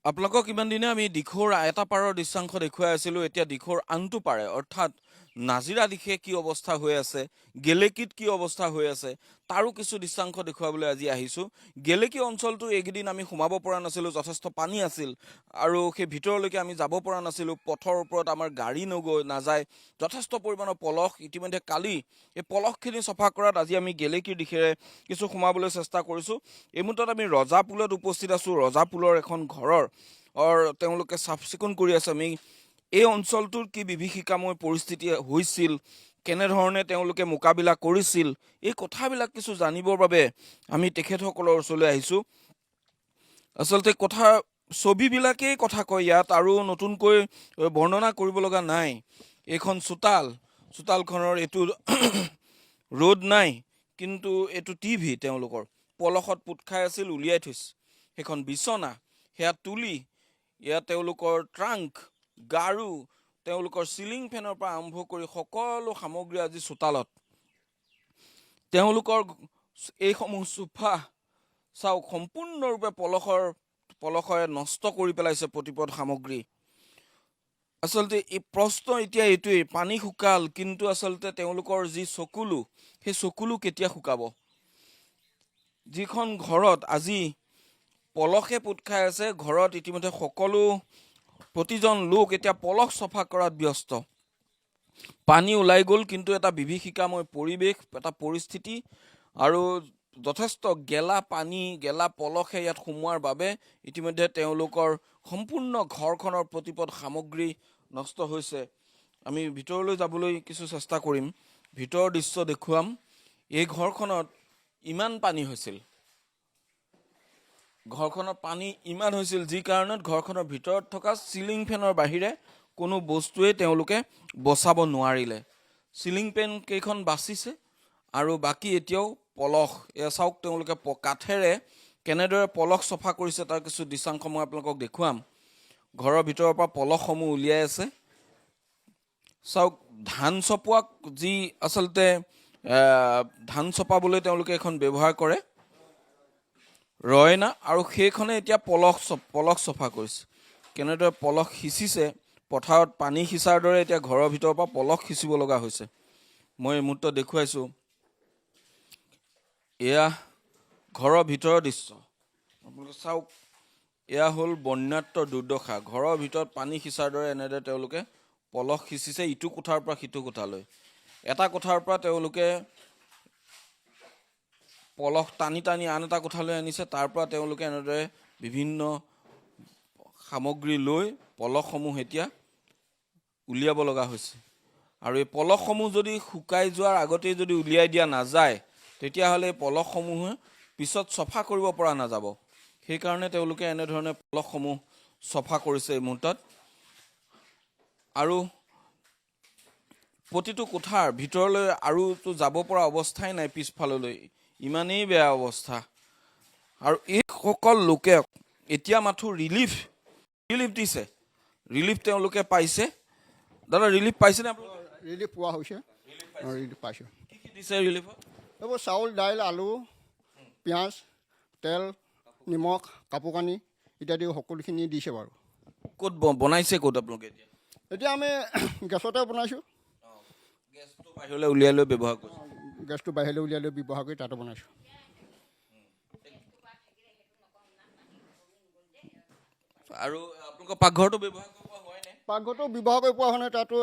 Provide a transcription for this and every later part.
আপোনালোকক ইমান দিনে আমি দিখৌৰ এটা পাৰৰ দৃশ্যাংশ দেখুৱাই আছিলোঁ। এতিয়া দিখৌৰ আনটো পাৰে অৰ্থাৎ নাজিৰা দিশে কি অৱস্থা হৈ আছে, গেলেকীত কি অৱস্থা হৈ আছে, তাৰো কিছু দৃশ্যাংশ দেখুৱাবলৈ আজি আহিছোঁ। গেলেকী অঞ্চলটো এইকেইদিন আমি সোমাব পৰা নাছিলোঁ, যথেষ্ট পানী আছিল আৰু সেই ভিতৰলৈকে আমি যাব পৰা নাছিলোঁ। পথৰ ওপৰত আমাৰ গাড়ী নাযায়, যথেষ্ট পৰিমাণৰ পলস। ইতিমধ্যে কালি এই পলসখিনি চফা কৰাত আজি আমি গেলেকীৰ দিশেৰে কিছু সোমাবলৈ চেষ্টা কৰিছোঁ। এই মুহূৰ্তত আমি ৰজাপুলত উপস্থিত আছোঁ। ৰজাপুলৰ এখন ঘৰৰ তেওঁলোকে চাফ চিকুণ কৰি আছে। আমি এই অঞ্চলটোৰ কি বিভীষিকাময় পৰিস্থিতি হৈছিল, কেনেধৰণে তেওঁলোকে মোকাবিলা কৰিছিল, এই কথাবিলাক কিছু জানিবৰ বাবে আমি তেখেতসকলৰ ওচৰলৈ আহিছোঁ। আচলতে ছবিবিলাকেই কথা কয় ইয়াত, আৰু নতুনকৈ বৰ্ণনা কৰিব লগা নাই। এইখন চোতালখনৰ এইটো ৰ'দ নাই, কিন্তু এইটো টিভি তেওঁলোকৰ পলসত পোত খাই আছিল, উলিয়াই থৈছে। সেইখন বিচনা, সেয়া তুলি, ইয়াত তেওঁলোকৰ ট্ৰাংক, গাৰু, তেওঁলোকৰ চিলিং ফেনৰ পৰা আৰম্ভ কৰি সকলো সামগ্ৰী আজি চোতালত। তেওঁলোকৰ এইসমূহ চোফা চাওক, সম্পূৰ্ণৰূপে পলসৰে নষ্ট কৰি পেলাইছে প্ৰতিপদ সামগ্ৰী। আচলতে এই প্ৰশ্ন এতিয়া এইটোৱেই, পানী শুকাল, কিন্তু আচলতে তেওঁলোকৰ যি চকুলো, সেই চকুলো কেতিয়া শুকাব? যিখন ঘৰত আজি পলসে পোত খাই আছে, ঘৰত ইতিমধ্যে প্ৰতিজন লোক এতিয়া পলস চফা কৰাত ব্যস্ত। পানী ওলাই গ'ল, কিন্তু এটা বিভীষিকাময় পৰিৱেশ, এটা পৰিস্থিতি, আৰু যথেষ্ট গেলা পানী, গেলা পলসে ইয়াত সোমোৱাৰ বাবে ইতিমধ্যে তেওঁলোকৰ সম্পূৰ্ণ ঘৰখনৰ প্ৰতিপদ সামগ্ৰী নষ্ট হৈছে। আমি ভিতৰলৈ যাবলৈ কিছু চেষ্টা কৰিম, ভিতৰৰ দৃশ্য দেখুৱাম। এই ঘৰখনত ইমান পানী হৈছিল, যি কাৰণত ঘৰখনৰ ভিতৰত থকা চিলিং ফেনৰ বাহিৰে কোনো বস্তুৱেই তেওঁলোকে বচাব নোৱাৰিলে। চিলিং ফেন কেইখন বাচিছে, আৰু বাকী এতিয়াও পলস। এয়া চাওক, তেওঁলোকে কাঠেৰে কেনেদৰে পলস চফা কৰিছে তাৰ কিছু দৃশ্যাংশ মই আপোনালোকক দেখুৱাম। ঘৰৰ ভিতৰৰ পৰা পলসসমূহ উলিয়াই আছে। চাওক, ধান চপোৱাক যি আচলতে ধান চপাবলৈ তেওঁলোকে এখন ব্যৱহাৰ কৰে, ৰয়না, আৰু সেইখনে এতিয়া পলস চফা কৰিছে। কেনেদৰে পলস সিঁচিছে, পথাৰত পানী সিঁচাৰ দৰে এতিয়া ঘৰৰ ভিতৰৰ পৰা পলস সিঁচিব লগা হৈছে। মই এই মুহূৰ্তত দেখুৱাইছোঁ, এয়া ঘৰৰ ভিতৰৰ দৃশ্য। আপোনালোকে চাওক, এয়া হ'ল বন্যাত্মৰ দুৰ্দশা। ঘৰৰ ভিতৰত পানী সিঁচাৰ দৰে এনেদৰে তেওঁলোকে পলস সিঁচিছে, ইটো কোঠাৰ পৰা সিটো কোঠালৈ। এটা কোঠাৰ পৰা তেওঁলোকে পলস টানি আন এটা কোঠালৈ আনিছে, তাৰ পৰা তেওঁলোকে এনেদৰে বিভিন্ন সামগ্ৰী লৈ পলসসমূহ এতিয়া উলিয়াব লগা হৈছে। আৰু এই পলসসমূহ যদি শুকাই যোৱাৰ আগতেই যদি উলিয়াই দিয়া নাযায়, তেতিয়াহ'লে এই পলসসমূহে পিছত চফা কৰিব পৰা নাযাব। সেইকাৰণে তেওঁলোকে এনেধৰণে পলসসমূহ চফা কৰিছে এই মুহূৰ্তত। আৰু প্ৰতিটো কোঠাৰ ভিতৰলৈ আৰুতো যাব পৰা অৱস্থাই নাই, পিছফাললৈ ইমানেই বেয়া অৱস্থা। আৰু এইসকল লোকে এতিয়া মাথো ৰিলিফ দিছে, ৰিলিফ তেওঁলোকে পাইছে। দাদা, ৰিলিফ পাইছেনে আপোনালোকে? ৰিলিফ পোৱা হৈছে, ৰিলিফ পাইছোঁ। কি কি দিছে ৰিলিফত? এইবোৰ চাউল, দাইল, আলু, পিঁয়াজ, তেল, নিমখ, কাপোৰ কানি ইত্যাদি সকলোখিনি দিছে বাৰু। ক'ত বনাইছে ক'ত আপোনালোকে? এতিয়া আমি গেছতে বনাইছোঁ। গেছটো বাহিৰলৈ উলিয়াই লৈ ব্যৱহাৰ কৰিছোঁ। গেছটো বাহিৰলৈ উলিয়াই লৈ ব্যৱহাৰ কৰি তাতে বনাইছোঁ। আৰু আপোনালোকৰ পাকঘৰটো ব্যৱহাৰ কৰিব পৰা হোৱাই নাই? পাকঘৰটো ব্যৱহাৰ কৰি পোৱা হোৱা নাই, তাতো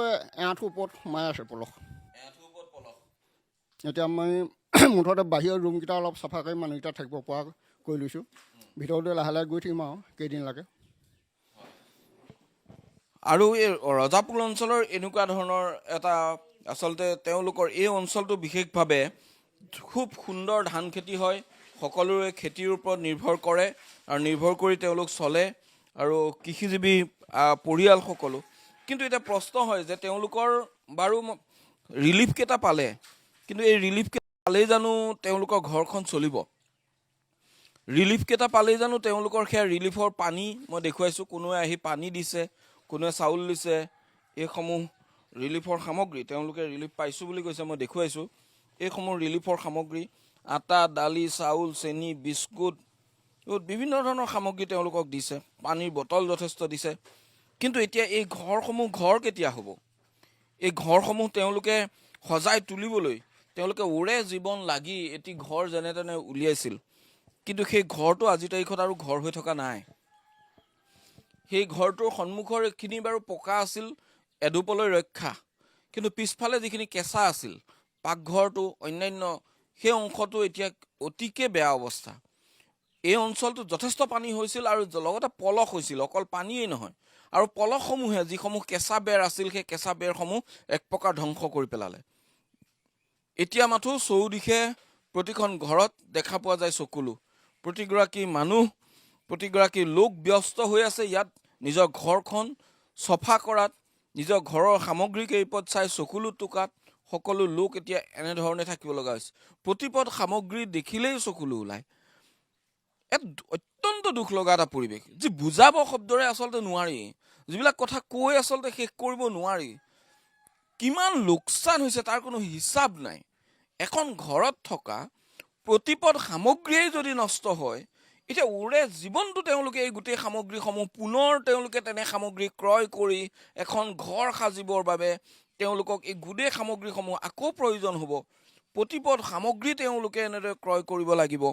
এআঁঠুৰ ওপৰত সোমাই আছে পলস। এতিয়া আমি মুঠতে বাহিৰৰ ৰুমকেইটা অলপ চাফা কৰি মানুহকেইটা থাকিব পৰা কৰি লৈছোঁ। ভিতৰলৈ লাহে লাহে গৈ থাকিম আৰু কেইদিন লাগে। আৰু এই ৰজাপুৰ অঞ্চলৰ এনেকুৱা ধৰণৰ এটা, আচলতে তেওঁলোকৰ এই অঞ্চলটো বিশেষভাৱে খুব সুন্দৰ ধান খেতি হয়, সকলোৰে খেতিৰ ওপৰত নিৰ্ভৰ কৰে, আৰু নিৰ্ভৰ কৰি তেওঁলোক চলে, আৰু কৃষিজীৱী পৰিয়াল সকলো। কিন্তু এতিয়া প্ৰশ্ন হয় যে তেওঁলোকৰ বাৰু ৰিলিফ কেইটা পালে, কিন্তু এই ৰিলিফ কেইটা পালেই জানো তেওঁলোকৰ ঘৰখন চলিব? ৰিলিফ কেইটা পালেই জানো তেওঁলোকৰ সেয়া ৰিলিফৰ পানী মই দেখুৱাইছোঁ, কোনোৱে আহি পানী দিছে, কোনোৱে চাউল দিছে, এইসমূহ ৰিলিফৰ সামগ্ৰী তেওঁলোকে ৰিলিফ পাইছোঁ বুলি কৈছে, মই দেখুৱাইছোঁ। এইসমূহ ৰিলিফৰ সামগ্ৰী, আটা, দালি, চাউল, চেনি, বিস্কুট, য'ত বিভিন্ন ধৰণৰ সামগ্ৰী তেওঁলোকক দিছে, পানীৰ বটল যথেষ্ট দিছে। কিন্তু এতিয়া এই ঘৰসমূহ ঘৰ কেতিয়া হ'ব? এই ঘৰসমূহ তেওঁলোকে সজাই তুলিবলৈ তেওঁলোকে ওৰে জীৱন লাগি এটি ঘৰ যেনে তেনে উলিয়াইছিল। কিন্তু সেই ঘৰটো আজিৰ তাৰিখত আৰু ঘৰ হৈ থকা নাই। সেই ঘৰটোৰ সন্মুখৰ এইখিনি বাৰু পকা আছিল এডোপলৈ ৰক্ষা, কিন্তু পিছফালে যিখিনি কেঁচা আছিল পাকঘৰটো অন্যান্য সেই অংশটো এতিয়া অতিকে বেয়া অৱস্থা। এই অঞ্চলটোত যথেষ্ট পানী হৈছিল আৰু লগতে পলস হৈছিল, অকল পানীয়েই নহয়, আৰু পলসসমূহে যিসমূহ কেঁচা বেৰ আছিল সেই কেঁচা বেৰসমূহ এক প্ৰকাৰ ধ্বংস কৰি পেলালে। এতিয়া মাথো চৌদিশে প্ৰতিখন ঘৰত দেখা পোৱা যায় চকুলো। প্ৰতিগৰাকী মানুহ, প্ৰতিগৰাকী লোক ব্যস্ত হৈ আছে ইয়াত নিজৰ ঘৰখন চফা কৰাত, নিজৰ ঘৰৰ সামগ্ৰী কেইপদ চাই চকুলো টুকাত। সকলো লোক এতিয়া এনেধৰণে থাকিব লগা হৈছে। প্ৰতিপদ সামগ্ৰী দেখিলেই চকুলো ওলায়। এক অত্যন্ত দুখ লগা এটা পৰিৱেশ, যি বুজাব শব্দৰে আচলতে নোৱাৰি, যিবিলাক কথা কৈ আচলতে শেষ কৰিব নোৱাৰি। কিমান লোকচান হৈছে তাৰ কোনো হিচাপ নাই। এখন ঘৰত থকা প্ৰতিপদ সামগ্ৰীয়ে যদি নষ্ট হয়, এতিয়া ওৰে জীৱনটো তেওঁলোকে এই গোটেই সামগ্ৰীসমূহ পুনৰ তেওঁলোকে তেনে সামগ্ৰী ক্ৰয় কৰি এখন ঘৰ সাজিবৰ বাবে তেওঁলোকক এই গোটেই সামগ্ৰীসমূহ আকৌ প্ৰয়োজন হ'ব। প্ৰতিপদ সামগ্ৰী তেওঁলোকে এনেদৰে ক্ৰয় কৰিব লাগিব।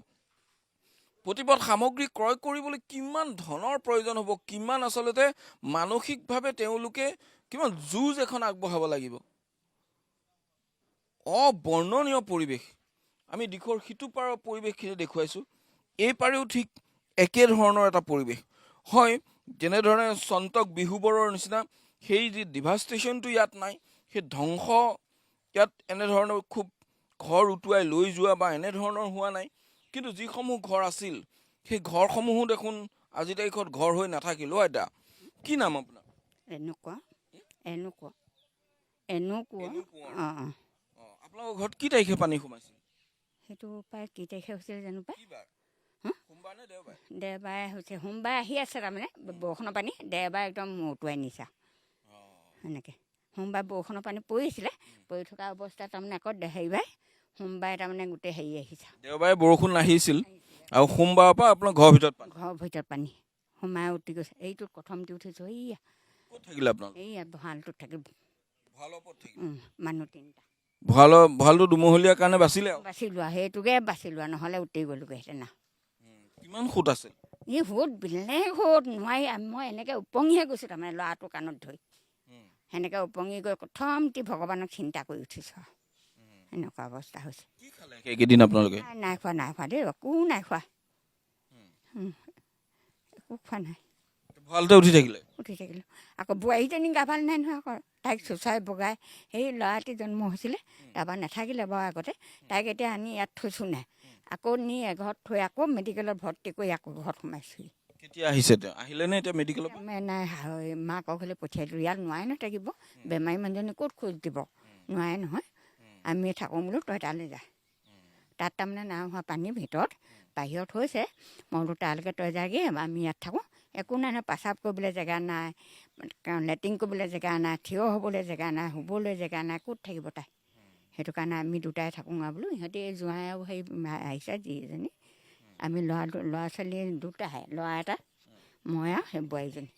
প্ৰতিপদ সামগ্ৰী ক্ৰয় কৰিবলৈ কিমান ধনৰ প্ৰয়োজন হ'ব, কিমান আচলতে মানসিকভাৱে তেওঁলোকে কিমান যুঁজ এখন আগবঢ়াব লাগিব। অবৰ্ণনীয় পৰিৱেশ। আমি দিশৰ সিটো পাৰৰ পৰিৱেশখিনি দেখুৱাইছোঁ, এই পাৰেও ঠিক একেধৰণৰ এটা পৰিৱেশ হয়। যেনেধৰণে চন্তক বিহুবৰৰ নিচিনা সেই যি ডিভাষ্টেশ্যনটো ইয়াত নাই, সেই ধ্বংস ইয়াত এনেধৰণৰ খুব ঘৰ উটুৱাই লৈ যোৱা বা এনেধৰণৰ হোৱা নাই। কিন্তু যিসমূহ ঘৰ আছিল সেই ঘৰসমূহো দেখোন আজিৰ তাৰিখত ঘৰ হৈ নাথাকিল। আইতা, কি নাম আপোনাৰ? এনেকুৱা এনেকুৱা এনেকুৱা অঁ আপোনালোকৰ ঘৰত কি তাৰিখে পানী সোমাইছিল? সেইটো প্ৰায় কি তাৰিখে হৈছিল জানো পায়? কি বাৰ? হা? সোমবাৰ নে দেওবাৰ? দেওবাৰে হৈছে। সোমবাৰে আহি আছে তাৰমানে বৰষুণৰ পানী, দেওবাৰে একদম উটুৱাই নিছা সেনেকৈ। সোমবাৰে বৰষুণৰ পানী পৰিছিলে, পৰি থকা অৱস্থাত তাৰমানে আকৌ হেৰিবাৰে সোমবাৰে তাৰমানে গোটেই হেৰি আহিছে। দেওবাৰে বৰষুণ নাহিছিল আৰু সোমবাৰৰ পৰা আপোনাৰ ঘৰৰ ভিতৰত পানী। ঘৰৰ ভিতৰত পানী সোমাই উঠি গৈছে। এইটোত প্ৰথমতে উঠিছোঁ, এইয়া ক'ত থাকিলে আপোনালোক? এইয়া ভঁৰালটোত থাকিল ভঁৰালৰ ওপৰত থাকিলে? মানুহ তিনিটা। ভঁৰালটো দুমহলীয়াৰ কাৰণে বাচিলে আৰু। বাচি লোৱা, সেইটোকে বাচি লোৱা, নহ'লে উঠি গ'লোগৈহেঁতেন না। কিমান সুত আছে? এই সুত বেলেগ সুত নোৱাৰি। মই এনেকৈ উপঙিহে গৈছোঁ তাৰমানে ল'ৰাটো কাণত ধৰি, সেনেকৈ উপঙি গৈ প্ৰথমতে ভগৱানক চিন্তা কৰি উঠিছোঁ আৰু এনেকুৱা অৱস্থা হৈছে। কি খালে সেইকেইদিন আপোনালোকে? নাই খোৱা, নাই খোৱা দেই, একো নাই খোৱা, একো খোৱা নাই। ভঁৰালতে উঠি থাকিলে? উঠি থাকিলোঁ। আকৌ বোৱাৰীজনী গা ভাল নাই নহয়, আকৌ তাইক চুচাই বগাই সেই ল'ৰাটি জন্ম হৈছিলে, তাৰপৰা নাথাকিলে বাৰু আগতে, তাইক এতিয়া আনি ইয়াত থৈছোঁ নাই, আকৌ নি এঘৰত থৈ আকৌ মেডিকেলত ভৰ্তি কৰি আকৌ ঘৰত সোমাইছোঁহি। কেতিয়া আহিছে তেওঁ? আহিলে নে এতিয়া মেডিকেলৰ পৰা? নাই, মাকক হ'লে পঠিয়াই দিলোঁ। ইয়াত নোৱাৰে ন থাকিব, বেমাৰী মানুহজনী ক'ত খোজ দিব, নোৱাৰে নহয়। আমি থাকোঁ বোলো, তই তালৈ যা। তাত তাৰমানে নাই হোৱা, পানীৰ ভিতৰত, বাহিৰত হৈছে। মই বোলো তালৈকে তই যাগৈ, আমি ইয়াত থাকোঁ। একো নাই নহয়, প্ৰস্ৰাৱ কৰিবলৈ জেগা নাই, লেট্ৰিন কৰিবলৈ জেগা নাই, থিয় হ'বলৈ জেগা নাই, শুবলৈ জেগা নাই, ক'ত থাকিব তাই? সেইটো কাৰণে আমি দুটাই থাকোঁ আৰু বোলো। ইহঁতি জোঁৱাই আৰু সেই আহিছে যিজনী, আমি ল'ৰা ছোৱালী দুটাহে, ল'ৰা এটা, মই আৰু সেই বোৱাৰীজনী,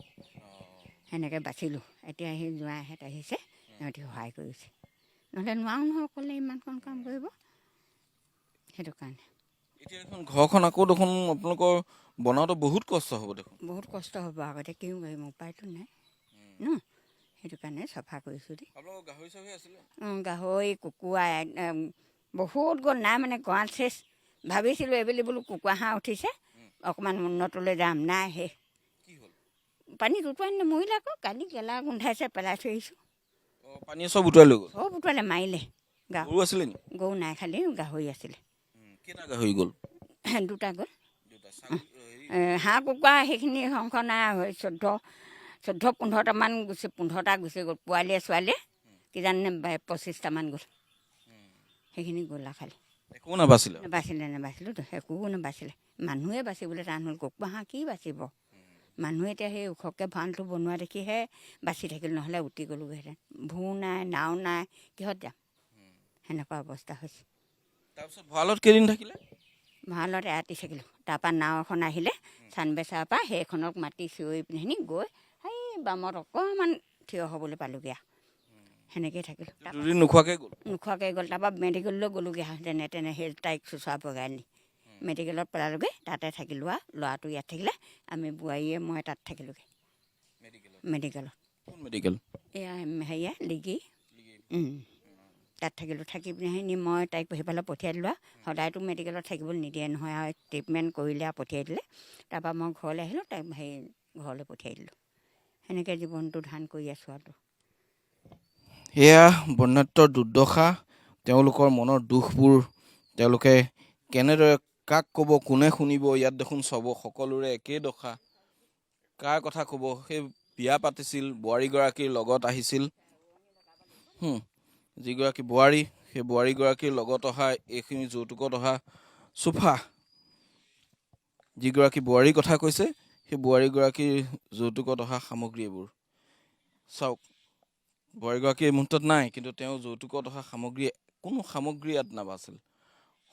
সেনেকৈ বাচিলোঁ। এতিয়া সেই জোঁৱাইহঁত আহিছে, সিহঁতি সহায় কৰিছে, নহ'লে নোৱাৰোঁ নহয় অকলে ইমানখন কাম কৰিব। সেইটো কাৰণে এতিয়া এখন ঘৰখন আকৌ দেখোন আপোনালোকৰ বনাওঁতে বহুত কষ্ট হ'ব দেখোন। বহুত কষ্ট হ'ব। আগতে কিয় কৰিম, উপায়তো নাই ন। সেইটো কাৰণে চাফা কৰিছোঁ দেই। আপোনালোকৰ গাহৰি চাহৰি আছিলে? গাহৰি কুকুৰা বহুত গ'ল, নাই মানে গঁৰাল চেচ। ভাবিছিলোঁ এইবেলি বোলো কুকুৰা হাঁহ উঠিছে, অকণমান উন্নতলৈ যাম, নাই শেষ। কি হ'ল? পানীত উটুৱাই নিলে, মৰিলে আকৌ। কালি গেলা গোন্ধাইছে, পেলাই থৈ আহিছোঁ। পানীয়ে চব উটুৱাই লৈ গ'ল? চব উটুৱালে, মাৰিলে। গৰু আছিলে নি? গৰু নাই, খালি গাহৰি আছিলে। কেইটা গাহৰি গ'ল? দুটা গ'ল। হাঁহ কুকুৰা সেইখিনি সংখ্য নাই, 14-15টামান গুচি, 15টা গুচি গ'ল। পোৱালীয়ে ছোৱালীয়ে কিজানি 25টামান গ'ল। সেইখিনি গ'ল আৰু খালি। একো নাবাছিলে? নাবাচিলেতো, একো নাবাচিলে। মানুহে বাচিবলৈ টান হ'ল, কুকুৰা হাঁহ কি বাচিব? মানুহে এতিয়া সেই ওখকৈ ভঁৰালটো বনোৱা দেখিহে বাচি থাকিল, নহ'লে উটি গ'লোগৈহেঁতেন। ভূৰ নাই, নাও নাই, কিহত যাম? সেনেকুৱা অৱস্থা হৈছে। তাৰপিছত ভঁৰালত কেইদিন থাকিলে? ভঁৰালত এৰাতি থাকিলোঁ। তাৰপৰা নাও এখন আহিলে চানবেচাৰ পৰা, সেইখনক মাতি চিঞৰি পিনি গৈ সেই বামত অকণমান থিয় হ'বলৈ পালোঁগৈ আৰু সেনেকৈয়ে থাকিলোঁ। দুদিন নোখোৱাকৈ গ'ল। নোখোৱাকৈ গ'ল। তাৰপৰা মেডিকেললৈ গ'লোগৈ যেনে তেনে সেই তাইক চুচৰা বগাই নি মেডিকেলত পেলালোগৈ। তাতে থাকিলোঁ আৰু ল'ৰাটো ইয়াত থাকিলে, আমি বোৱাৰীয়ে মই তাত থাকিলোঁগৈ মেডিকেলত। মেডিকেল এয়া হেৰিয়া লিগি তাত থাকিলোঁ। থাকি পিনি মই তাইক সেইফালে পঠিয়াই দিলোঁ আৰু সদায়তো মেডিকেলত থাকিবলৈ নিদিয়ে নহয় আৰু ট্ৰিটমেণ্ট কৰিলে আৰু পঠিয়াই দিলে। তাৰপৰা মই ঘৰলৈ আহিলোঁ, তাইক হেৰি ঘৰলৈ পঠিয়াই দিলোঁ। সেনেকৈ জীৱনটো ধান কৰি আছোঁ আৰু। এয়া বন্যাত্মৰ দুৰ্দশা, তেওঁলোকৰ মনৰ দুখবোৰ তেওঁলোকে কেনেদৰে কাক ক'ব, কোনে শুনিব। ইয়াত দেখোন সকলোৰে একেই দশা। কাৰ কথা ক'ব? সেই বিয়া পাতিছিল, বোৱাৰীগৰাকীৰ লগত আহিছিল, যিগৰাকী বোৱাৰী, সেই বোৱাৰীগৰাকীৰ লগত অহা এইখিনি যৌতুকত অহা চোফা, যিগৰাকী বোৱাৰীৰ কথা কৈছে সেই বোৱাৰীগৰাকীৰ যৌতুকত অহা সামগ্ৰী এইবোৰ চাওক। বোৱাৰীগৰাকী এই মুহূৰ্তত নাই, কিন্তু তেওঁ যৌতুকত অহা সামগ্ৰী, কোনো সামগ্ৰী ইয়াত নাবাছিল।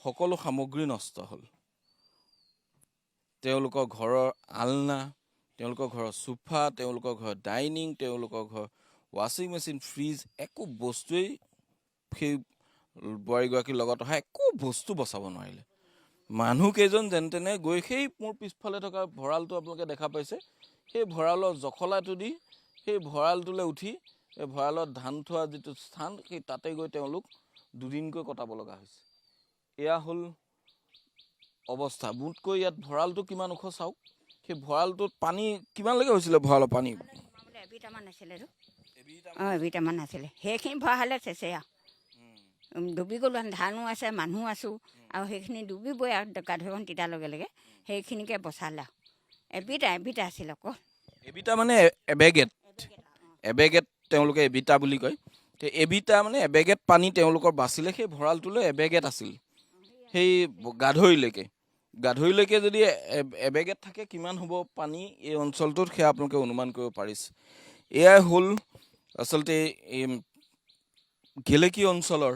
সকলো সামগ্ৰী নষ্ট হ'ল। তেওঁলোকৰ ঘৰৰ আলনা, তেওঁলোকৰ ঘৰৰ চোফা, তেওঁলোকৰ ঘৰৰ ডাইনিং, তেওঁলোকৰ ঘৰৰ ৱাশ্বিং মেচিন, ফ্ৰিজ, একো বস্তুৱেই সেই বোৱাৰীগৰাকীৰ লগত অহা একো বস্তু বচাব নোৱাৰিলে। মানুহকেইজন যেনে তেনে গৈ সেই মোৰ পিছফালে থকা ভঁৰালটো আপোনালোকে দেখা পাইছে, সেই ভঁৰালৰ জখলাটো দি সেই ভঁৰালটোলৈ উঠি এই ভঁৰালত ধান থোৱা যিটো স্থান, সেই তাতে গৈ তেওঁলোক দুদিনকৈ কটাব লগা হৈছে। এয়া হ'ল অৱস্থা। মোতকৈ ইয়াত ভঁৰালটো কিমান ওখ চাওক। সেই ভঁৰালটোত পানী কিমানলৈকে হৈছিলে? ভঁৰালৰ পানী এবিটামান আছিলে, এবিটামান আছিলে। সেইখিনি ভঁৰালে চেচে আৰু ডুবি গ'লোঁ। ধানো আছে, মানুহ আছোঁ, আৰু সেইখিনি ডুবিবই আৰু গাধৈখন তিতাৰ লগে লগে। সেইখিনিকে বচালে আৰু এবিটা আছিল অকল। এবিটা মানে এবেগেট তেওঁলোকে এবিটা বুলি কয়। এবিটা মানে এবেগেট পানী তেওঁলোকৰ বাচিলে। সেই ভঁৰালটোলৈ এবেগেট আছিল, সেই গাধৈলৈকে যদি এবেগেট থাকে, কিমান হ'ব পানী এই অঞ্চলটোত, সেয়া আপোনালোকে অনুমান কৰিব পাৰিছে। এয়াই হ'ল আচলতে এই গেলেকী অঞ্চলৰ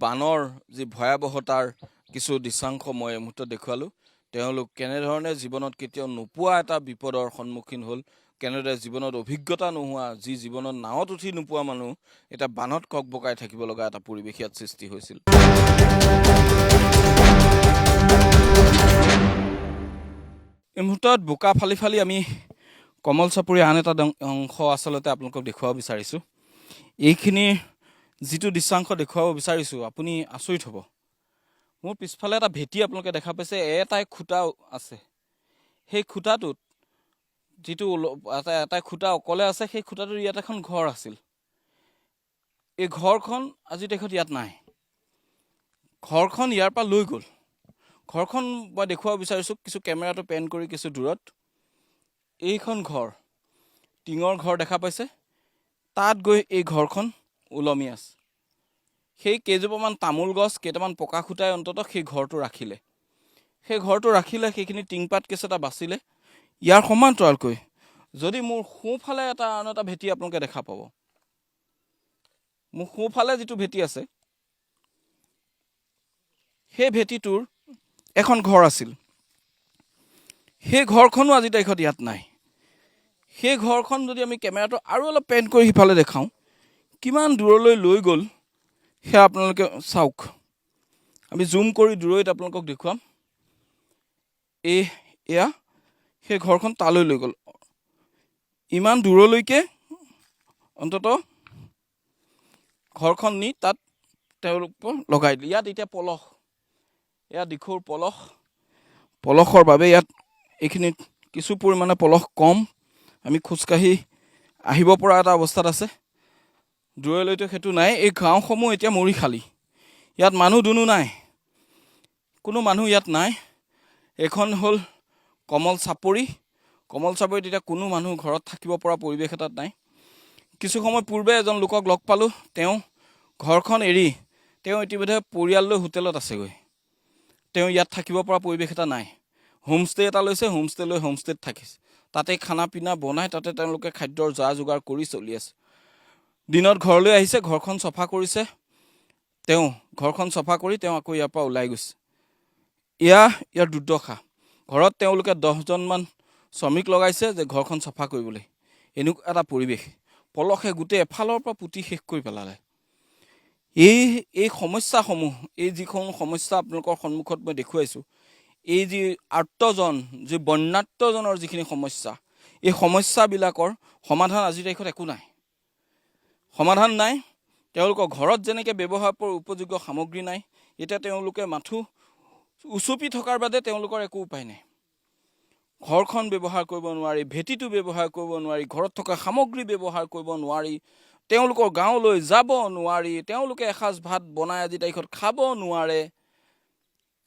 বানৰ যি ভয়াৱহতাৰ কিছু দৃশ্যাংশ মই এই মুহূৰ্তত দেখুৱালোঁ। তেওঁলোক কেনেধৰণে জীৱনত কেতিয়াও নোপোৱা এটা বিপদৰ সন্মুখীন হ'ল, কেনেদৰে জীৱনত অভিজ্ঞতা নোহোৱা, যি জীৱনত নাৱত উঠি নোপোৱা মানুহ এতিয়া বানত ককবকাই থাকিব লগা এটা পৰিৱেশ ইয়াত সৃষ্টি হৈছিল। এই মুহূৰ্তত বোকা ফালি ফালি আমি কমল চাপৰিৰ আন এটা অংশ আচলতে আপোনালোকক দেখুৱাব বিচাৰিছোঁ। এইখিনি যিটো দৃশ্যাংশ দেখুৱাব বিচাৰিছোঁ, আপুনি আচৰিত হ'ব। মোৰ পিছফালে এটা ভেটি আপোনালোকে দেখা পাইছে, এটাই খুঁটা আছে। সেই খুঁটাটোত যিটো এটাই খুঁটা অকলে আছে, সেই খুঁটাটোত ইয়াত এখন ঘৰ আছিল। এই ঘৰখন আজিৰ দেশত ইয়াত নাই। ঘৰখন ইয়াৰ পৰা লৈ গ'ল। ঘৰখন মই দেখুৱাব বিচাৰিছোঁ, কিছু কেমেৰাটো পেন কৰি কিছু দূৰত। এইখন ঘৰ, টিঙৰ ঘৰ দেখা পাইছে, তাত গৈ এই ঘৰখন ওলমি আছে। সেই কেইজোপামান তামোল গছ, কেইটামান পকা খুঁটাই অন্ততঃ সেই ঘৰটো ৰাখিলে। সেইখিনি টিংপাত কেছ এটা বাচিলে। ইয়াৰ সমান্তৰালকৈ যদি মোৰ সোঁফালে আন এটা ভেটি আপোনালোকে দেখা পাব, মোৰ সোঁফালে যিটো ভেটি আছে, সেই ভেটিটোৰ এখন ঘৰ আছিল। সেই ঘৰখনো আজিৰ তাৰিখত ইয়াত নাই। সেই ঘৰখন যদি আমি কেমেৰাটো আৰু অলপ পেন কৰি সিফালে দেখাওঁ, কিমান দূৰলৈ লৈ গ'ল সেয়া আপোনালোকে চাওক। আমি জুম কৰি দূৰৈত আপোনালোকক দেখুৱাম। এয়া সেই ঘৰখন তালৈ লৈ গ'ল, ইমান দূৰলৈকে অন্ততঃ ঘৰখন নি তাত তেওঁলোক লগাই দিলে। ইয়াত এতিয়া পলস, এয়া দিখৌৰ পলসৰ বাবে ইয়াত এইখিনিত কিছু পৰিমাণে পলস কম। আমি খোজকাঢ়ি আহিব পৰা এটা অৱস্থাত আছে। দূৰলৈতো সেইটো নাই। এই গাঁওসমূহ এতিয়া মৰি খালী। ইয়াত মানুহ দুনো নাই, কোনো মানুহ ইয়াত নাই। এইখন হ'ল কমল চাপৰিত এতিয়া কোনো মানুহ ঘৰত থাকিব পৰা পৰিৱেশ এটাত নাই। কিছু সময় পূৰ্বে এজন লোকক লগ পালোঁ। তেওঁ ঘৰখন এৰি তেওঁ ইতিমধ্যে পৰিয়াল লৈ হোটেলত আছেগৈ। তেওঁ ইয়াত থাকিব পৰা পৰিৱেশ এটা নাই। হোমষ্টে এটা লৈছে, হোমষ্টেত থাকিছে। তাতে খানা পিনা বনাই তাতে তেওঁলোকে খাদ্যৰ যা যোগাৰ কৰি চলি আছে। দিনত ঘৰলৈ আহিছে, ঘৰখন চফা কৰিছে। ঘৰখন চফা কৰি তেওঁ আকৌ ইয়াৰ পৰা ওলাই গৈছে। ইয়াৰ দুৰ্দশা। ঘৰত তেওঁলোকে 10জনমান শ্ৰমিক লগাইছে যে ঘৰখন চাফা কৰিবলৈ। এনেকুৱা এটা পৰিৱেশ, পলসে গোটেই এফালৰ পৰা পুতি শেষ কৰি পেলালে। এই সমস্যাসমূহ, এই যিসমূহ সমস্যা আপোনালোকৰ সন্মুখত মই দেখুৱাইছোঁ, এই যি আৰ্তজন, যি বন্যাৰ্তজনৰ যিখিনি সমস্যা, এই সমস্যাবিলাকৰ সমাধান আজিৰ তাৰিখত একো নাই। সমাধান নাই। তেওঁলোকৰ ঘৰত যেনেকৈ ব্যৱহাৰ কৰা উপযোগ্য সামগ্ৰী নাই, এতিয়া তেওঁলোকে মাথো উচুপি থকাৰ বাদে তেওঁলোকৰ একো উপায় নাই। ঘৰখন ব্যৱহাৰ কৰিব নোৱাৰি, ভেটিটো ব্যৱহাৰ কৰিব নোৱাৰি, ঘৰত থকা সামগ্ৰী ব্যৱহাৰ কৰিব নোৱাৰি, তেওঁলোকৰ গাঁৱলৈ যাব নোৱাৰি, তেওঁলোকে এসাঁজ ভাত বনাই আজিৰ তাৰিখত খাব নোৱাৰে।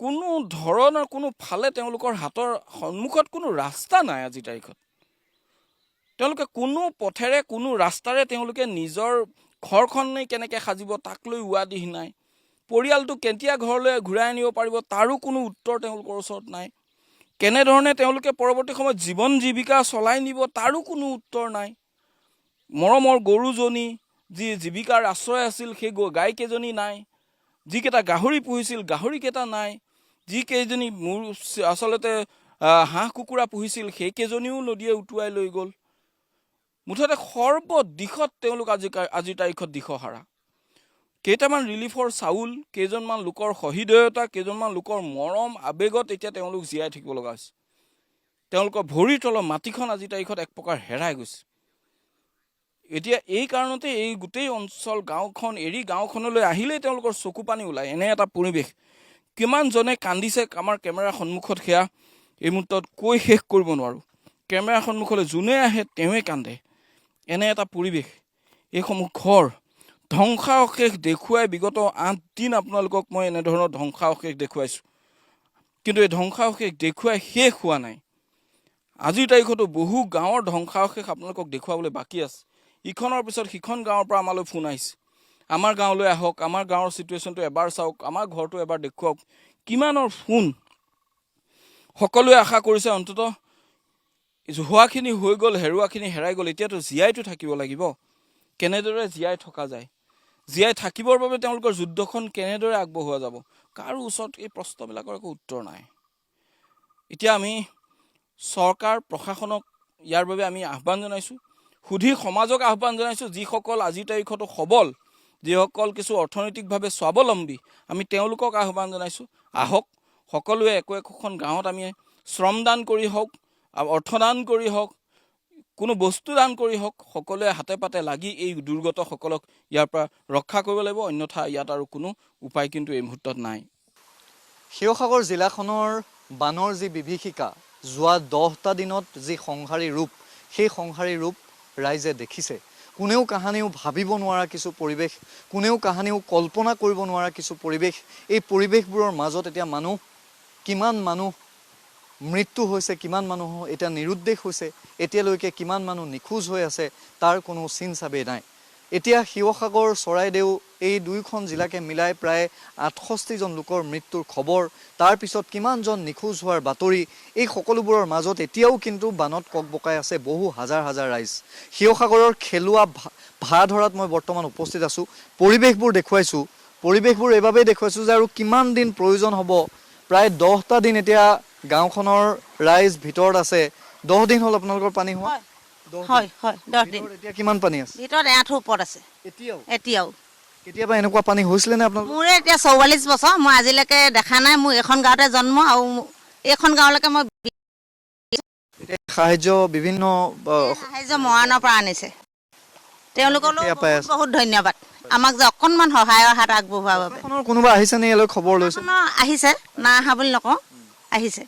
কোনো ধৰণৰ কোনো ফালে তেওঁলোকৰ হাতৰ সন্মুখত কোনো ৰাস্তা নাই আজিৰ তাৰিখত। তেওঁলোকে কোনো পথেৰে কোনো ৰাস্তাৰে তেওঁলোকে নিজৰ ঘৰখনেই কেনেকৈ সাজিব তাক লৈ উৱাদিহ নাই। পৰিয়ালটো কেতিয়া ঘৰলৈ ঘূৰাই আনিব পাৰিব তাৰো কোনো উত্তৰ তেওঁলোকৰ ওচৰত নাই। কেনেধৰণে তেওঁলোকে পৰৱৰ্তী সময়ত জীৱন জীৱিকা চলাই নিব তাৰো কোনো উত্তৰ নাই। মৰমৰ গৰুজনী যি জীৱিকাৰ আশ্ৰয় আছিল, সেই গাইকেইজনী নাই। যিকেইটা গাহৰি পুহিছিল গাহৰিকেইটা নাই। যিকেইজনী আচলতে হাঁহ কুকুৰা পুহিছিল সেইকেইজনীও নদীয়ে উটুৱাই লৈ গ'ল। মুঠতে সৰ্বদিশত তেওঁলোক আজিৰ তাৰিখত দিশহাৰা। কেইটামান ৰিলিফৰ চাউল, কেইজনমান লোকৰ সহৃদয়তা, কেইজনমান লোকৰ মৰম আৱেগত এতিয়া তেওঁলোক জীয়াই থাকিব লগা হৈছে। তেওঁলোকৰ ভৰিৰ তলৰ মাটিখন আজিৰ তাৰিখত এক প্ৰকাৰ হেৰাই গৈছে। এতিয়া এই কাৰণতে এই গোটেই অঞ্চল গাঁওখন এৰি গাঁওখনলৈ আহিলেই তেওঁলোকৰ চকু পানী ওলায়। এনে এটা পৰিৱেশ। কিমানজনে কান্দিছে আমাৰ কেমেৰাৰ সন্মুখত, সেয়া এই মুহূৰ্তত কৈ শেষ কৰিব নোৱাৰোঁ। কেমেৰাৰ সন্মুখলৈ যোনে আহে তেওঁৱে কান্দে। এনে এটা পৰিৱেশ। এইসমূহ ঘৰ ধ্বংসাৱশেষ দেখুৱাই বিগত 8 দিন আপোনালোকক মই এনেধৰণৰ ধ্বংসাৱশেষ দেখুৱাইছোঁ। কিন্তু এই ধ্বংসাৱশেষ দেখুৱাই শেষ হোৱা নাই। আজিৰ তাৰিখতো বহু গাঁৱৰ ধ্বংসাৱশেষ আপোনালোকক দেখুৱাবলৈ বাকী আছে। ইখনৰ পিছত সিখন গাঁৱৰ পৰা আমালৈ ফোন আহিছে, আমাৰ গাঁৱলৈ আহক, আমাৰ গাঁৱৰ চিটুৱেশ্যনটো এবাৰ চাওক, আমাৰ ঘৰটো এবাৰ দেখুৱাওক। কিমানৰ ফোন। সকলোৱে আশা কৰিছে অন্ততঃ হোৱাখিনি হৈ গ'ল, হেৰুৱাখিনি হেৰাই গ'ল, এতিয়াতো জীয়াইতো থাকিব লাগিব। কেনেদৰে জীয়াই থকা যায়, জীয়াই থাকিবৰ বাবে তেওঁলোকৰ যুদ্ধখন কেনেদৰে আগবঢ়োৱা যাব, কাৰো ওচৰত এই প্ৰশ্নবিলাকৰ একো উত্তৰ নাই। এতিয়া আমি চৰকাৰ প্ৰশাসনক ইয়াৰ বাবে আমি আহ্বান জনাইছোঁ, সুধী সমাজক আহ্বান জনাইছোঁ, যিসকল আজিৰ তাৰিখতো সবল, যিসকল কিছু অৰ্থনৈতিকভাৱে স্বাৱলম্বী, আমি তেওঁলোকক আহ্বান জনাইছোঁ, আহক সকলোৱে একোখন গাঁৱত আমি শ্ৰমদান কৰি হওক, অৰ্থদান কৰি হওক, কোনো বস্তু দান কৰি হওক, সকলোৱে হাতে পাতে লাগি এই দুৰ্গতসকলক ইয়াৰ পৰা ৰক্ষা কৰিব লাগিব। অন্যথা ইয়াত আৰু কোনো উপায় কিন্তু এই মুহূৰ্তত নাই। শিৱসাগৰ জিলাখনৰ বানৰ যি বিভীষিকা, যোৱা 10টা দিনত যি সংহাৰী ৰূপ, সেই সংহাৰী ৰূপ ৰাইজে দেখিছে। কোনেও কাহানিও ভাবিব নোৱাৰা কিছু পৰিৱেশ, কোনেও কাহানিও কল্পনা কৰিব নোৱাৰা কিছু পৰিৱেশ। এই পৰিৱেশবোৰৰ মাজত এতিয়া কিমান মানুহ মৃত্যু হৈছে, কিমান মানুহ এতিয়া নিৰুদ্দেশ হৈছে, এতিয়ালৈকে কিমান মানুহ নিখোজ হৈ আছে তাৰ কোনো চিন চাবেই নাই। এতিয়া শিৱসাগৰ, চৰাইদেউ এই দুয়োখন জিলাকে মিলাই প্ৰায় 68জন লোকৰ মৃত্যুৰ খবৰ, তাৰপিছত কিমানজন নিখোজ হোৱাৰ বাতৰি, এই সকলোবোৰৰ মাজত এতিয়াও কিন্তু বানত ককবকাই আছে বহু হাজাৰ হাজাৰ ৰাইজ। শিৱসাগৰৰ খেলুৱা ভাড়াধৰাত মই বৰ্তমান উপস্থিত আছোঁ। পৰিৱেশবোৰ দেখুৱাইছোঁ। পৰিৱেশবোৰ এইবাবেই দেখুৱাইছোঁ যে আৰু কিমান দিন প্ৰয়োজন হ'ব। প্ৰায় 10টা দিন এতিয়া গাঁওখনৰ ৰাইজ ভিতৰত আছে। 10 দিন হ'ল আপোনালোকৰ পানী হোৱা? হয় হয় 10 দিন। এতিয়া কিমান পানী আছে? ভিতৰত 8 ওপৰত আছে এতিয়াও। কেতিয়াবা এনেকুৱা পানী হৈছিলে নে আপোনালোকৰ? মোৰ এতিয়া 44 বছৰ, মই আজিলৈকে দেখা নাই। মোৰ এখন গাঁৱতে জন্ম, আৰু এইখন গাঁৱলৈকে মই সাহায্য বিভিন্ন সাহায্য মৰাণৰ পৰা আনিছে। তেওঁলোকলৈ বহুত ধন্যবাদ, আমাক যে অকণমান সহায়ৰ হাত আগবঢ়োৱাৰ বাবে। কোনোবা আহিছে নে ইয়ালৈ খবৰ লৈছে? আহিছে, না অহা বুলি নকওঁ, আহিছে।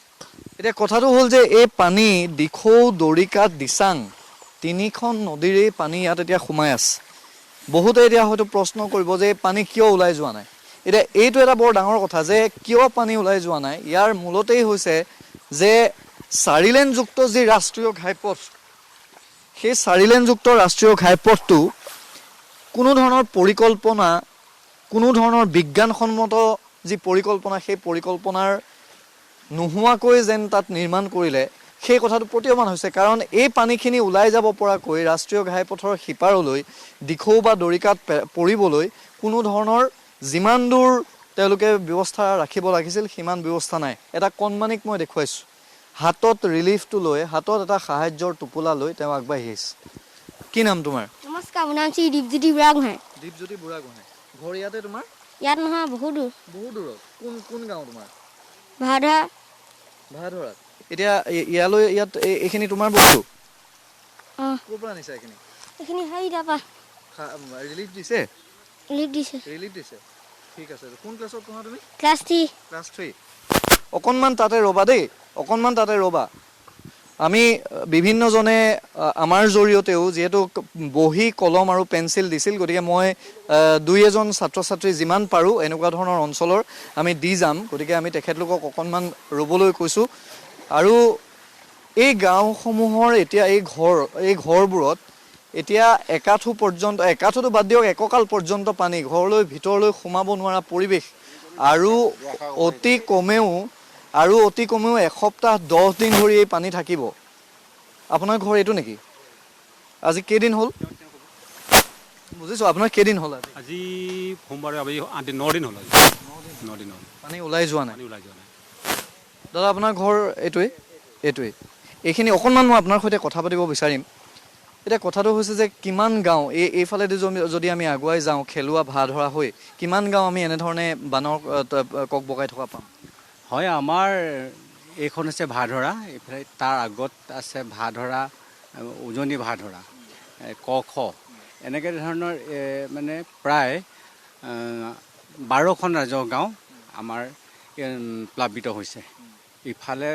এতিয়া কথাটো হ'ল যে এই পানী দিখৌ, দৰিকাত, দিচাং 3খন নদীৰে পানী ইয়াত এতিয়া সোমাই আছে। বহুতে এতিয়া হয়তো প্ৰশ্ন কৰিব যে পানী কিয় ওলাই যোৱা নাই। এতিয়া এইটো এটা বৰ ডাঙৰ কথা যে কিয় পানী ওলাই যোৱা নাই। ইয়াৰ মূলতেই হৈছে যে 4 লেনযুক্ত যি ৰাষ্ট্ৰীয় ঘাইপথ, সেই 4 লেনযুক্ত ৰাষ্ট্ৰীয় ঘাইপথটো কোনো ধৰণৰ পৰিকল্পনা, কোনো ধৰণৰ বিজ্ঞানসন্মত যি পৰিকল্পনা, সেই পৰিকল্পনাৰ নোহোৱাকৈ যেন তাত নিৰ্মাণ কৰিলে, সেই কথাটো প্ৰতীয়মান হৈছে। কাৰণ এই পানীখিনি ওলাই যাব পৰাকৈ ৰাষ্ট্ৰীয় ঘাইপথৰ সিপাৰলৈ দিখৌ বা দৰিকাত পৰিবলৈ কোনো ধৰণৰ যিমান দূৰ তেওঁলোকে ব্যৱস্থা ৰাখিব লাগিছিল সিমান ব্যৱস্থা নাই। এটা কণমানিক মই দেখুৱাইছোঁ, হাতত ৰিলিফটো লৈ, হাতত এটা সাহায্যৰ টোপোলা লৈ তেওঁ আগবাঢ়ি আহিছে। কি নাম তোমাৰ? নমস্কাৰ, মোৰ নাম শ্ৰী দীপজ্যোতি বুঢ়াগোহাঁই। দীপজ্যোতি বুঢ়াগোহাঁই। ঘৰ ইয়াতে তোমাৰ? ইয়াত নহয়, বহুত দূৰ। বহুত দূৰত। কোন গাঁও তোমাৰ? ভাড়া ভাড়াধৰাত। এতিয়া ইয়ালৈ ইয়াত এইখিনি তোমাৰ বস্তু? অঁ, ক'ৰ পৰা আনিছা এইখিনি? এইখিনি হেৰি তাৰপৰা ৰিলিফ দিছে? লিপ দিছে। ৰিলিফ দিছে, ঠিক আছে। কোন ক্লাছত পঢ়া তুমি? ক্লাছ 3। ক্লাছ 3। অকণমান তাতে ৰ'বা দেই, অকণমান তাতে ৰ'বা। আমি বিভিন্নজনে আমাৰ জৰিয়তেও যিহেতু বহী কলম আৰু পেঞ্চিল দিছিল, গতিকে মই 2-এজন ছাত্ৰ ছাত্ৰী যিমান পাৰোঁ এনেকুৱা ধৰণৰ অঞ্চলৰ আমি দি যাম। গতিকে আমি তেখেতলোকক অকণমান ৰ'বলৈ কৈছোঁ। আৰু এই গাঁওসমূহৰ এতিয়া এই ঘৰবোৰত এতিয়া একাঠু পৰ্যন্ত, একাঠুটো বাদ দিয়ক, এককাল পৰ্যন্ত পানী, ঘৰলৈ ভিতৰলৈ সোমাব নোৱাৰা পৰিৱেশ। আৰু অতি কমেও এসপ্তাহ 10 দিন ধৰি এই পানী থাকিব। আপোনাৰ ঘৰ এইটো নেকি? আজি কেইদিন হ'ল? বুজিছোঁ, আপোনাৰ কেইদিন হ'ল? আজি সোমবাৰে 9 দিন হ'ল। 9 দিন হ'ল পানী ওলাই যোৱা নাই? ওলাই যোৱা নাই। দাদা আপোনাৰ ঘৰ এইটোৱেই। এইখিনি অকণমান মই আপোনাৰ সৈতে কথা পাতিব বিচাৰিম। এতিয়া কথাটো হৈছে যে কিমান গাঁও এইফালেদি যদি আমি আগুৱাই যাওঁ, খেলুৱা ভাড়াধৰা হৈ কিমান গাঁও আমি এনেধৰণে বানৰ কক বগাই থকা পাম? হয়, আমাৰ এইখন হৈছে ভাড়াধৰা, এইফালে তাৰ আগত আছে ভাড়াধৰা, উজনি ভাড়াধৰা, ক খ, এনেকৈ ধৰণৰ মানে প্ৰায় 12খন ৰাজহ গাঁও আমাৰ প্লাবিত হৈছে। ইফালে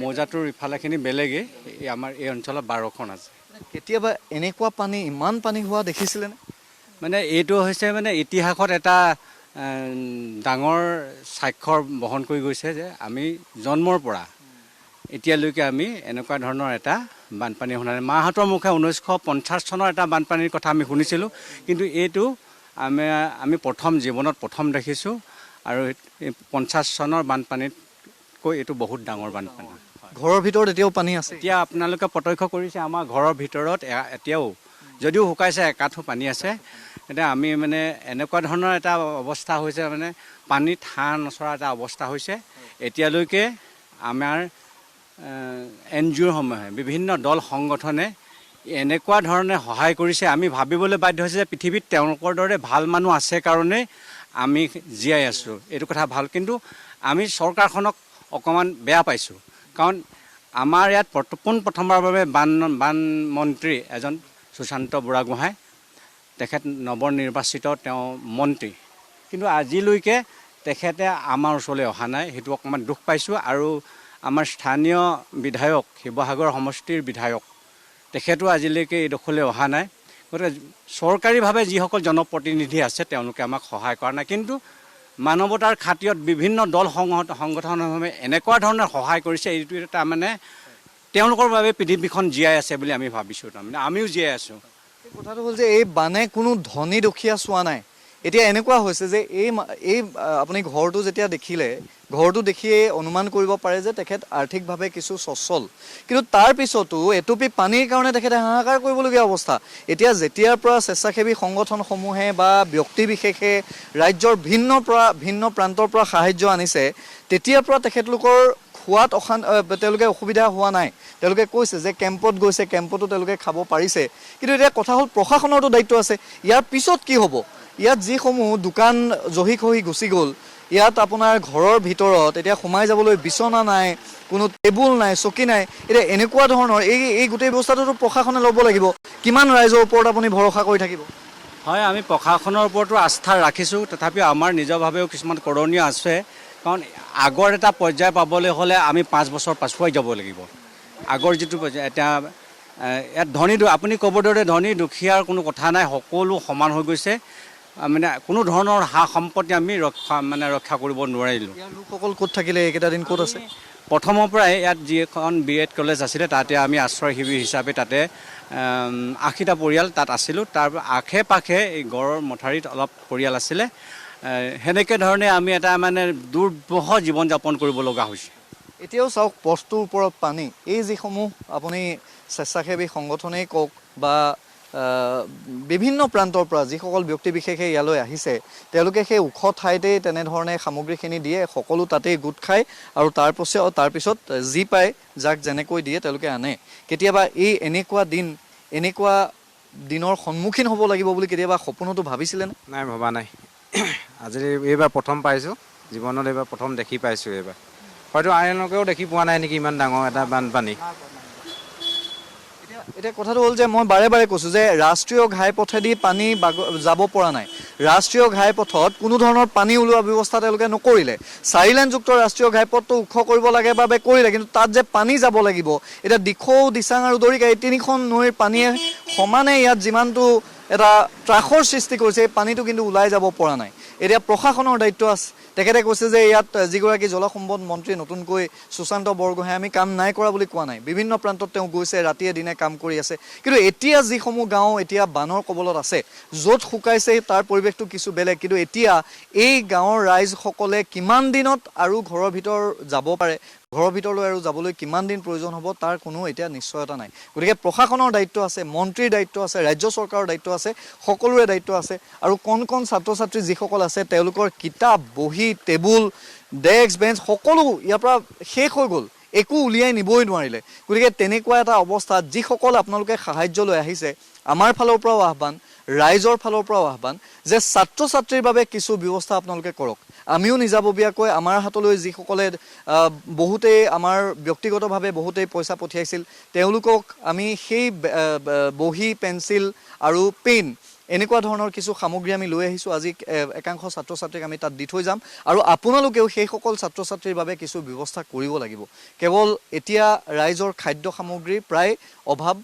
মৌজাটোৰ ইফালেখিনি বেলেগেই, আমাৰ এই অঞ্চলত 12খন আছে। কেতিয়াবা এনেকুৱা পানী, ইমান পানী হোৱা দেখিছিলেনে? মানে এইটো হৈছে মানে ইতিহাসত এটা ডাঙৰ স্বাক্ষৰ বহন কৰি গৈছে যে আমি জন্মৰ পৰা এতিয়ালৈকে আমি এনেকুৱা ধৰণৰ এটা বানপানী শুনা নাই। মাহঁতৰ মুখে 1950 চনৰ এটা বানপানীৰ কথা আমি শুনিছিলোঁ, কিন্তু এইটো আমি জীৱনত প্ৰথম দেখিছোঁ। আৰু 50 চনৰ বানপানীতকৈ এইটো বহুত ডাঙৰ বানপানী। ঘৰৰ ভিতৰত এতিয়াও পানী আছে? এতিয়া আপোনালোকে প্ৰত্যক্ষ কৰিছে, আমাৰ ঘৰৰ ভিতৰত এতিয়াও যদিও শুকাইছে একাঠু পানী আছে। এতিয়া আমি মানে এনেকুৱা ধৰণৰ এটা অৱস্থা হৈছে, মানে পানীত হাঁহ নচৰা এটা অৱস্থা হৈছে। এতিয়ালৈকে আমাৰ NGOৰ সমূহে, বিভিন্ন দল সংগঠনে এনেকুৱা ধৰণে সহায় কৰিছে, আমি ভাবিবলৈ বাধ্য হৈছে যে পৃথিৱীত তেওঁলোকৰ দৰে ভাল মানুহ আছে কাৰণেই আমি জীয়াই আছোঁ। এইটো কথা ভাল, কিন্তু আমি চৰকাৰখনক অকণমান বেয়া পাইছোঁ। কাৰণ আমাৰ ইয়াত প্ৰথমবাৰৰ বাবে বান মন্ত্ৰী এজন সুশান্ত বুঢ়াগোহাঁই, তেখেত নৱনিৰ্বাচিত, তেওঁ মন্ত্ৰী, কিন্তু আজিলৈকে তেখেতে আমাৰ ওচৰলৈ অহা নাই। সেইটো অকণমান দুখ পাইছোঁ। আৰু আমাৰ স্থানীয় বিধায়ক, শিৱসাগৰ সমষ্টিৰ বিধায়ক, তেখেতো আজিলৈকে এইডোখৰলৈ অহা নাই। গতিকে চৰকাৰীভাৱে যিসকল জনপ্ৰতিনিধি আছে তেওঁলোকে আমাক সহায় কৰা নাই, কিন্তু মানৱতাৰ খাতিৰত বিভিন্ন দল সংগঠনসমূহে এনেকুৱা ধৰণৰ সহায় কৰিছে। এইটো এটা মানে তেওঁলোকৰ বাবে পৃথিৱীখন জীয়াই আছে বুলি আমি ভাবিছোঁ। তাৰমানে আমিও জীয়াই আছোঁ। কথাটো হ'ল যে এই বানে কোনো ধনী দুখীয়া চোৱা নাই। এতিয়া এনেকুৱা হৈছে যে এই আপুনি ঘৰটো যেতিয়া দেখিলে, ঘৰটো দেখিয়ে অনুমান কৰিব পাৰে যে তেখেত আৰ্থিকভাৱে কিছু সচ্ছল, কিন্তু তাৰ পিছতো এটুপি পানীৰ কাৰণে তেখেতে হাহাকাৰ কৰিবলগীয়া অৱস্থা। এতিয়া যেতিয়াৰ পৰা স্বেচ্ছাসেৱী সংগঠনসমূহে বা ব্যক্তিবিশেষে ৰাজ্যৰ ভিন্ন প্ৰান্তৰ পৰা সাহায্য আনিছে, তেতিয়াৰ পৰা তেখেতলোকৰ খোৱাত তেওঁলোকে অসুবিধা হোৱা নাই। তেওঁলোকে কৈছে যে কেম্পত গৈছে, কেম্পতো তেওঁলোকে খাব পাৰিছে। কিন্তু এতিয়া কথা হ'ল প্ৰশাসনৰতো দায়িত্ব আছে। ইয়াৰ পিছত কি হ'ব? ইয়াত যিসমূহ দোকান জহি খহি গুচি গ'ল, ইয়াত আপোনাৰ ঘৰৰ ভিতৰত এতিয়া সোমাই যাবলৈ বিচনা নাই, কোনো টেবুল নাই, চকী নাই। এতিয়া এনেকুৱা ধৰণৰ এই গোটেই ব্যৱস্থাটোতো প্ৰশাসনে ল'ব লাগিব। কিমান ৰাইজৰ ওপৰত আপুনি ভৰসা কৰি থাকিব? হয়, আমি প্ৰশাসনৰ ওপৰতো আস্থা ৰাখিছোঁ, তথাপিও আমাৰ নিজৰভাৱেও কিছুমান কৰণীয় আছে। কাৰণ আগৰ এটা পৰ্যায় পাবলৈ হ'লে আমি 5 বছৰ পাছুৱাই যাব লাগিব। আগৰ যিটো পৰ্যায়, এতিয়া ইয়াত আপুনি ক'ব দৰে ধনী দুখীয়াৰ কোনো কথা নাই, সকলো সমান হৈ গৈছে। মানে কোনো ধৰণৰ সা সম্পত্তি আমি ৰক্ষা কৰিব নোৱাৰিলোঁ। ইয়াৰ লোকসকল ক'ত থাকিলে এইকেইটা দিন? ক'ত আছে? প্ৰথমৰ পৰাই ইয়াত যিখন BEd কলেজ আছিলে, তাতে আমি আশ্ৰয় শিবিৰ হিচাপে তাতে 80টা পৰিয়াল তাত আছিলোঁ। তাৰ আশে পাশে এই গড়ৰ মথাৰিত অলপ পৰিয়াল আছিলে। সেনেকৈ ধৰণে আমি এটা মানে দুৰ্বহ জীৱন যাপন কৰিব লগা হৈছে। এতিয়াও চাওক, পথটোৰ ওপৰত পানী। এই যিসমূহ আপুনি স্বেচ্ছাসেৱী সংগঠনেই কওক বা বিভিন্ন প্ৰান্তৰ পৰা যিসকল ব্যক্তি বিশেষে ইয়ালৈ আহিছে তেওঁলোকে সেই ওখ ঠাইতেই তেনেধৰণে সামগ্ৰীখিনি দিয়ে, সকলো তাতেই গোট খায় আৰু তাৰপিছত যি পায় যাক যেনেকৈ দিয়ে তেওঁলোকে আনে। কেতিয়াবা এই এনেকুৱা দিনৰ সন্মুখীন হ'ব লাগিব বুলি কেতিয়াবা সপোনতো ভাবিছিলেনে? নাই, ভবা নাই। আজি এইবাৰ প্ৰথম পাইছোঁ, জীৱনত এইবাৰ প্ৰথম দেখি পাইছোঁ। এইবাৰ হয়তো আইনকেও দেখি পোৱা নাই নেকি ইমান ডাঙৰ এটা বানপানী। এতিয়া কথাটো হ'ল যে মই বাৰে বাৰে কৈছোঁ যে ৰাষ্ট্ৰীয় ঘাইপথেদি পানী যাব পৰা নাই। ৰাষ্ট্ৰীয় ঘাইপথত কোনো ধৰণৰ পানী ওলোৱা ব্যৱস্থা তেওঁলোকে নকৰিলে। 4 লেনযুক্ত ৰাষ্ট্ৰীয় ঘাইপথটো ওখ কৰিব লাগে বাবে কৰিলে, কিন্তু তাত যে পানী যাব লাগিব, এতিয়া দিখৌ, দিচাং আৰু দৰিকা এই 3খন নৈৰ পানীয়ে সমানে ইয়াত যিমানটো এটা ত্ৰাসৰ সৃষ্টি কৰিছে এই পানীটো কিন্তু ওলাই যাব পৰা নাই। এতিয়া প্ৰশাসনৰ দায়িত্ব আছে। তেখেতে কৈছে যে ইয়াত যিগৰাকী জলসম্পদ মন্ত্ৰী নতুনকৈ সুশান্ত বৰগোহাঁই আমি কাম নাই কৰা বুলি কোৱা নাই। বিভিন্ন প্ৰান্তত তেওঁ গৈছে, ৰাতিয়ে দিনে কাম কৰি আছে। কিন্তু এতিয়া যিসমূহ গাঁও এতিয়া বানৰ কবলত আছে, য'ত শুকাইছে তাৰ পৰিৱেশটো কিছু বেলেগ। কিন্তু এতিয়া এই গাঁৱৰ ৰাইজসকলে কিমান দিনত আৰু ঘৰৰ ভিতৰ যাব পাৰে, ঘৰৰ ভিতৰলৈ আৰু যাবলৈ কিমান দিন প্ৰয়োজন হ'ব তাৰ কোনো এতিয়া নিশ্চয়তা নাই। গতিকে প্ৰশাসনৰ দায়িত্ব আছে, মন্ত্ৰীৰ দায়িত্ব আছে, ৰাজ্য চৰকাৰৰ দায়িত্ব আছে, সকলোৰে দায়িত্ব আছে। আৰু কণ ছাত্ৰ ছাত্ৰী যিসকল আছে তেওঁলোকৰ কিতাপ, বহী, টেবুল, ডেস্ক, বেঞ্চ সকলো ইয়াৰ পৰা শেষ হৈ গ'ল, একো উলিয়াই নিবই নোৱাৰিলে। গতিকে তেনেকুৱা এটা অৱস্থাত যিসকল আপোনালোকে সাহায্য লৈ আহিছে, আমাৰ ফালৰ পৰাও আহ্বান, ৰাইজৰ ফালৰ পৰাও আহ্বান যে ছাত্ৰ ছাত্ৰীৰ বাবে কিছু ব্যৱস্থা আপোনালোকে কৰক। আমিও নিজাববীয়াকৈ আমাৰ হাতলৈ যিসকলে বহুতেই আমাৰ ব্যক্তিগতভাৱে বহুতেই পইচা পঠিয়াইছিল তেওঁলোকক আমি সেই বহী, পেঞ্চিল আৰু পেন এনেকুৱা ধৰণৰ কিছু সামগ্ৰী আমি লৈ আহিছোঁ। আজি একাংশ ছাত্ৰ ছাত্ৰীক আমি তাত দি থৈ যাম আৰু আপোনালোকেও সেইসকল ছাত্ৰ ছাত্ৰীৰ বাবে কিছু ব্যৱস্থা কৰিব লাগিব। কেৱল এতিয়া ৰাইজৰ খাদ্য সামগ্ৰীৰ প্ৰায় অভাৱ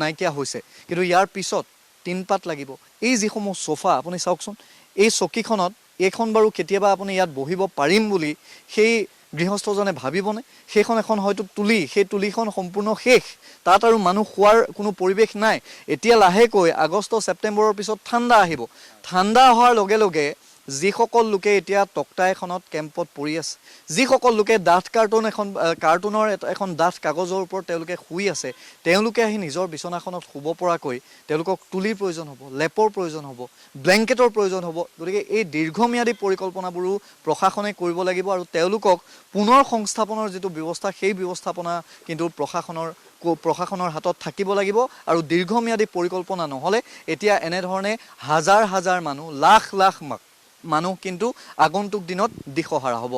নাইকিয়া হৈছে, কিন্তু ইয়াৰ পিছত টিনপাত লাগিব। এই যিসমূহ চোফা আপুনি চাওকচোন, এই চকীখনত এইখন বাৰু কেতিয়াবা আপুনি ইয়াত বহিব পাৰিম বুলি সেই গৃহস্থজনে ভাবিবনে? সেইখন এখন হয়তো তুলি, সেই তুলিখন সম্পূৰ্ণ শেষ, তাত আৰু মানুহ শোৱাৰ কোনো পৰিৱেশ নাই। এতিয়া লাহেকৈ আগষ্ট ছেপ্টেম্বৰৰ পিছত ঠাণ্ডা আহিব। ঠাণ্ডা অহাৰ লগে লগে যিসকল লোকে এতিয়া তক্তা এখনত কেম্পত পৰি আছে, যিসকল লোকে ডাঠ কাৰ্টুনৰ এখন ডাঠ কাগজৰ ওপৰত তেওঁলোকে শুই আছে, তেওঁলোকে আহি নিজৰ বিচনাখনত শুব পৰাকৈ তেওঁলোকক তুলিৰ প্ৰয়োজন হ'ব, লেপৰ প্ৰয়োজন হ'ব, ব্লেংকেটৰ প্ৰয়োজন হ'ব। গতিকে এই দীৰ্ঘম্যাদী পৰিকল্পনাবোৰো প্ৰশাসনে কৰিব লাগিব আৰু তেওঁলোকক পুনৰ সংস্থাপনৰ যিটো ব্যৱস্থা সেই ব্যৱস্থাপনা কিন্তু প্ৰশাসনৰ হাতত থাকিব লাগিব। আৰু দীৰ্ঘম্যাদী পৰিকল্পনা নহ'লে এতিয়া এনেধৰণে হাজাৰ হাজাৰ মানুহ, লাখ লাখ মানুহ কিন্তু আগন্তুক দিনত দিশহাৰা হ'ব।